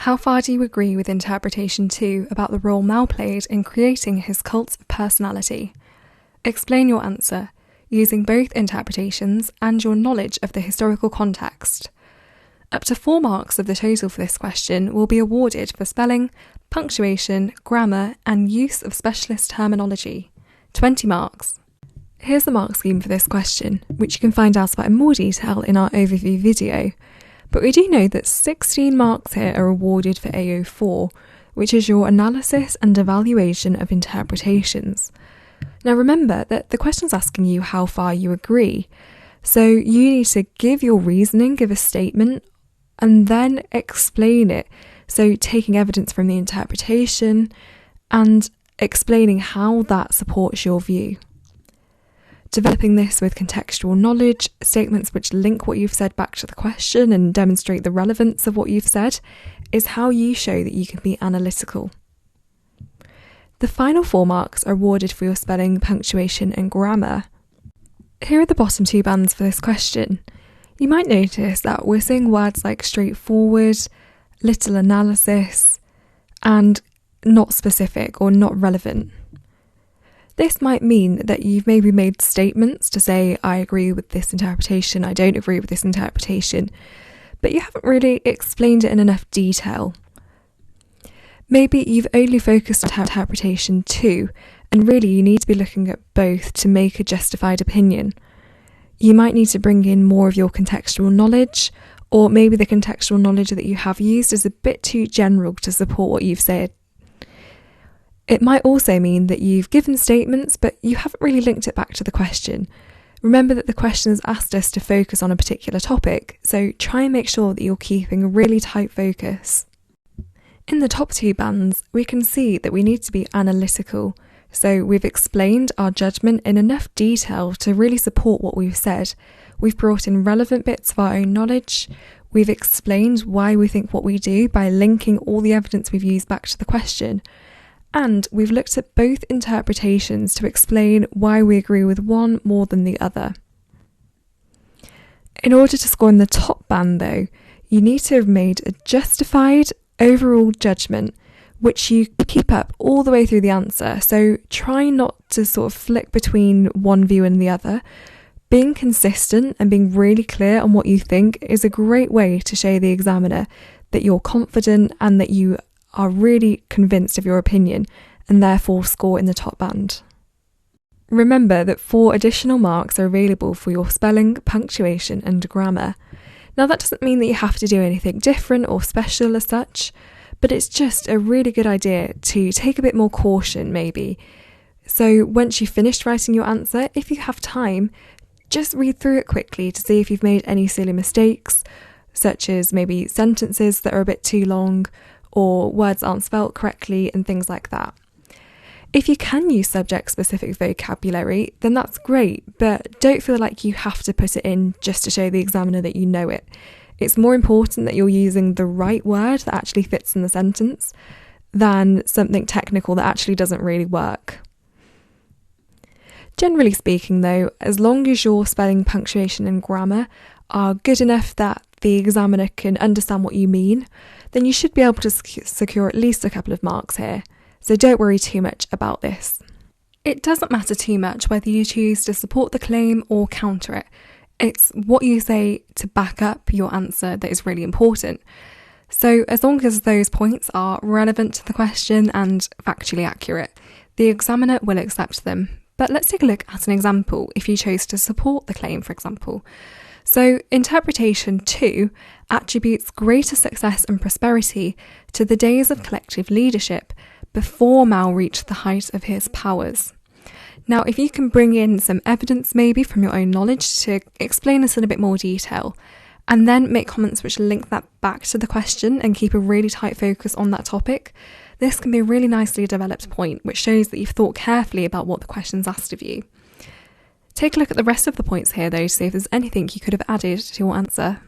How far do you agree with interpretation 2 about the role Mao played in creating his cult of personality? Explain your answer, using both interpretations and your knowledge of the historical context. Up to 4 marks of the total for this question will be awarded for spelling, punctuation, grammar, and use of specialist terminology. 20 marks. Here's the mark scheme for this question, which you can find out about in more detail in our overview video. But we do know that 16 marks here are awarded for AO4, which is your analysis and evaluation of interpretations. Now remember that the question's asking you how far you agree, so you need to give your reasoning, give a statement, and then explain it. So taking evidence from the interpretation and explaining how that supports your view. Developing this with contextual knowledge, statements which link what you've said back to the question and demonstrate the relevance of what you've said, is how you show that you can be analytical. The final 4 marks are awarded for your spelling, punctuation, and grammar. Here are the bottom 2 bands for this question. You might notice that we're seeing words like straightforward, little analysis, and not specific or not relevant. This might mean that you've maybe made statements to say, I agree with this interpretation, I don't agree with this interpretation, but you haven't really explained it in enough detail. Maybe you've only focused on interpretation 2, and really you need to be looking at both to make a justified opinion. You might need to bring in more of your contextual knowledge, or maybe the contextual knowledge that you have used is a bit too general to support what you've said. It might also mean that you've given statements, but you haven't really linked it back to the question. Remember that the question has asked us to focus on a particular topic, so try and make sure that you're keeping a really tight focus. In the top 2 bands, we can see that we need to be analytical, so we've explained our judgment in enough detail to really support what we've said. We've brought in relevant bits of our own knowledge, we've explained why we think what we do by linking all the evidence we've used back to the question, and we've looked at both interpretations to explain why we agree with one more than the other. In order to score in the top band though, you need to have made a justified overall judgment which you keep up all the way through the answer, so try not to sort of flick between one view and the other. Being consistent and being really clear on what you think is a great way to show the examiner that you're confident and that you are really convinced of your opinion and therefore score in the top band. Remember that 4 additional marks are available for your spelling, punctuation and grammar. Now that doesn't mean that you have to do anything different or special as such, but it's just a really good idea to take a bit more caution maybe. So once you've finished writing your answer, if you have time, just read through it quickly to see if you've made any silly mistakes, such as maybe sentences that are a bit too long, or words aren't spelt correctly and things like that. If you can use subject-specific vocabulary, then that's great, but don't feel like you have to put it in just to show the examiner that you know it. It's more important that you're using the right word that actually fits in the sentence than something technical that actually doesn't really work. Generally speaking though, as long as your spelling, punctuation and grammar are good enough that the examiner can understand what you mean, then you should be able to secure at least a couple of marks here. So don't worry too much about this. It doesn't matter too much whether you choose to support the claim or counter it. It's what you say to back up your answer that is really important. So as long as those points are relevant to the question and factually accurate, the examiner will accept them. But let's take a look at an example if you chose to support the claim, for example. So interpretation 2 attributes greater success and prosperity to the days of collective leadership before Mao reached the height of his powers. Now, if you can bring in some evidence maybe from your own knowledge to explain this in a bit more detail, and then make comments which link that back to the question and keep a really tight focus on that topic, this can be a really nicely developed point which shows that you've thought carefully about what the question's asked of you. Take a look at the rest of the points here though to see if there's anything you could have added to your answer.